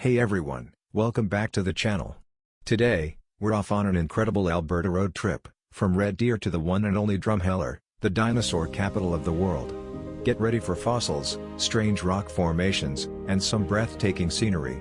Hey everyone, welcome back to the channel. Today, we're off on an incredible Alberta road trip, from Red Deer to the one and only Drumheller, the dinosaur capital of the world. Get ready for fossils, strange rock formations, and some breathtaking scenery.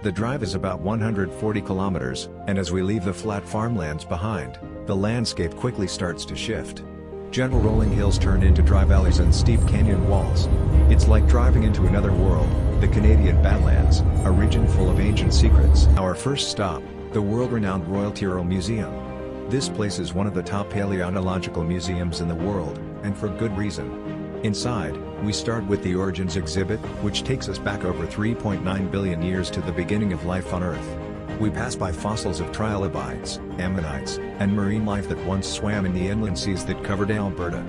The drive is about 140 kilometers, and as we leave the flat farmlands behind, the landscape quickly starts to shift. Gentle rolling hills turn into dry valleys and steep canyon walls. It's like driving into another world, the Canadian Badlands, a region full of ancient secrets. Our first stop, the world-renowned Royal Tyrrell Museum. This place is one of the top paleontological museums in the world, and for good reason. Inside, we start with the Origins exhibit, which takes us back over 3.9 billion years to the beginning of life on Earth. We pass by fossils of trilobites, ammonites, and marine life that once swam in the inland seas that covered Alberta.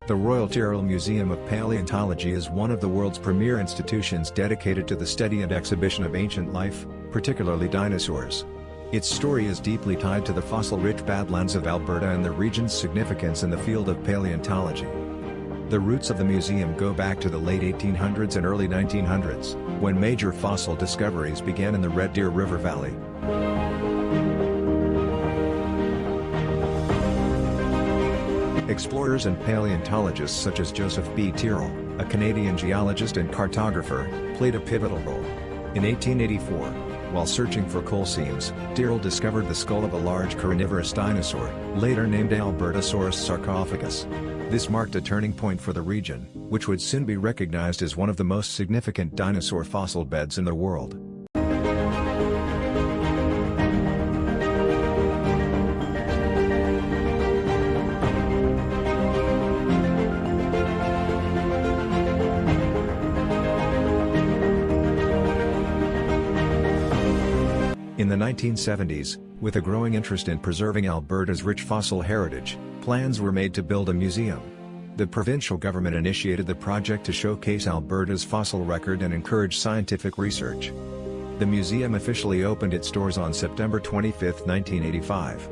The Royal Tyrrell Museum of Paleontology is one of the world's premier institutions dedicated to the study and exhibition of ancient life, particularly dinosaurs. Its story is deeply tied to the fossil-rich Badlands of Alberta and the region's significance in the field of paleontology. The roots of the museum go back to the late 1800s and early 1900s, when major fossil discoveries began in the Red Deer River Valley. Explorers and paleontologists such as Joseph B. Tyrrell, a Canadian geologist and cartographer, played a pivotal role. In 1884, while searching for coal seams, Tyrrell discovered the skull of a large carnivorous dinosaur, later named Albertosaurus sarcophagus. This marked a turning point for the region, which would soon be recognized as one of the most significant dinosaur fossil beds in the world. In the 1970s, with a growing interest in preserving Alberta's rich fossil heritage, plans were made to build a museum. The provincial government initiated the project to showcase Alberta's fossil record and encourage scientific research. The museum officially opened its doors on September 25, 1985.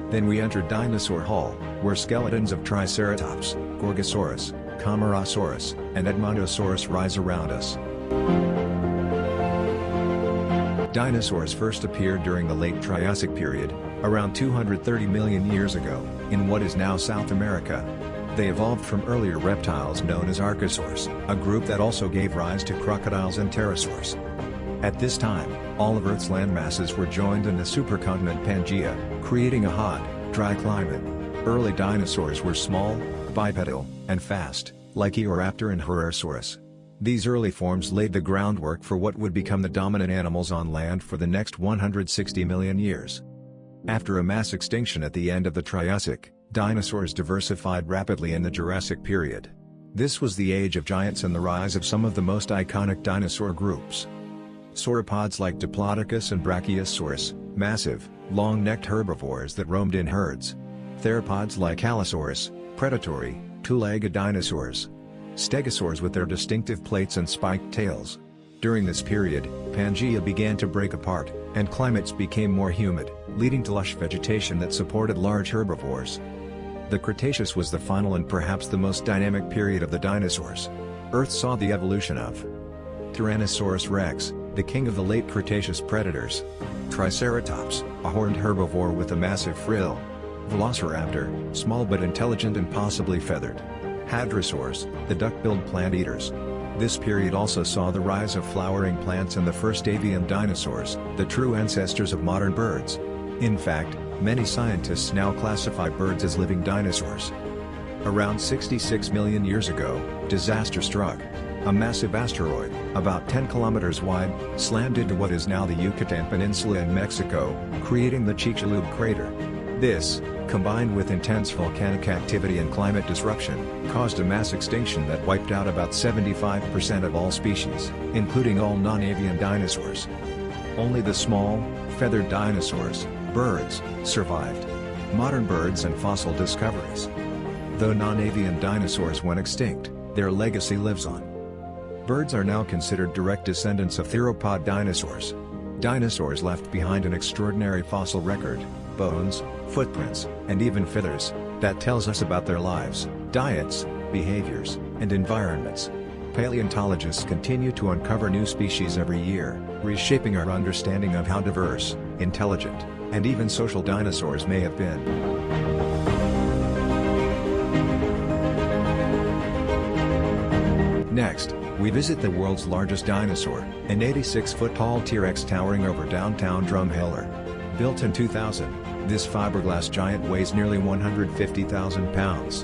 Then we entered Dinosaur Hall, where skeletons of Triceratops, Gorgosaurus, Camarasaurus, and Edmontosaurus rise around us. Dinosaurs first appeared during the late Triassic period, around 230 million years ago, in what is now South America. They evolved from earlier reptiles known as archosaurs, a group that also gave rise to crocodiles and pterosaurs. At this time, all of Earth's landmasses were joined in the supercontinent Pangaea, creating a hot, dry climate. Early dinosaurs were small, bipedal, and fast, like Eoraptor and Herrerasaurus. These early forms laid the groundwork for what would become the dominant animals on land for the next 160 million years. After a mass extinction at the end of the Triassic, dinosaurs diversified rapidly in the Jurassic period. This was the age of giants and the rise of some of the most iconic dinosaur groups. Sauropods like Diplodocus and Brachiosaurus, massive, long-necked herbivores that roamed in herds. Theropods like Allosaurus, predatory, two-legged dinosaurs. Stegosaurs with their distinctive plates and spiked tails. During this period, Pangaea began to break apart, and climates became more humid, leading to lush vegetation that supported large herbivores. The Cretaceous was the final and perhaps the most dynamic period of the dinosaurs. Earth saw the evolution of Tyrannosaurus rex, the king of the late Cretaceous predators. Triceratops, a horned herbivore with a massive frill. Velociraptor, small but intelligent and possibly feathered. Hadrosaurs, the duck-billed plant-eaters. This period also saw the rise of flowering plants and the first avian dinosaurs, the true ancestors of modern birds. In fact, many scientists now classify birds as living dinosaurs. Around 66 million years ago, disaster struck. A massive asteroid, about 10 kilometers wide, slammed into what is now the Yucatan Peninsula in Mexico, creating the Chicxulub crater. This, combined with intense volcanic activity and climate disruption, caused a mass extinction that wiped out about 75% of all species, including all non-avian dinosaurs. Only the small, feathered dinosaurs, birds, survived. Modern birds and fossil discoveries. Though non-avian dinosaurs went extinct, their legacy lives on. Birds are now considered direct descendants of theropod dinosaurs. Dinosaurs left behind an extraordinary fossil record, bones, footprints, and even feathers, that tells us about their lives, diets, behaviors, and environments. Paleontologists continue to uncover new species every year, reshaping our understanding of how diverse, intelligent, and even social dinosaurs may have been. Next, we visit the world's largest dinosaur, an 86-foot-tall T-Rex towering over downtown Drumheller. Built in 2000, this fiberglass giant weighs nearly 150,000 pounds.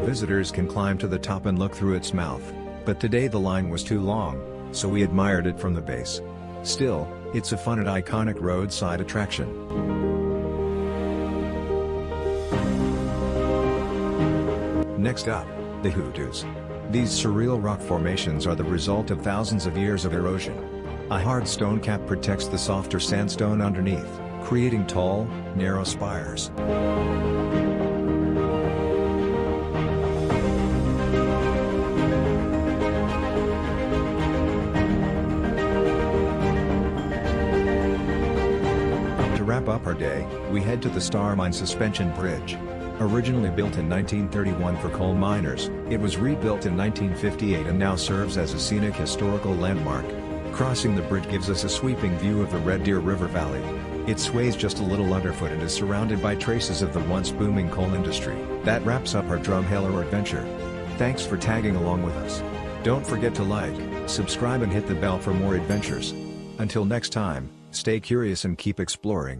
Visitors can climb to the top and look through its mouth, but today the line was too long, so we admired it from the base. Still, it's a fun and iconic roadside attraction. Next up, the Hoodoos. These surreal rock formations are the result of thousands of years of erosion. A hard stone cap protects the softer sandstone underneath, creating tall, narrow spires. To wrap up our day, we head to the Starmine Suspension Bridge. Originally built in 1931 for coal miners, it was rebuilt in 1958 and now serves as a scenic historical landmark. Crossing the bridge gives us a sweeping view of the Red Deer River Valley. It sways just a little underfoot and is surrounded by traces of the once booming coal industry. That wraps up our Drumheller adventure. Thanks for tagging along with us. Don't forget to like, subscribe and hit the bell for more adventures. Until next time, stay curious and keep exploring.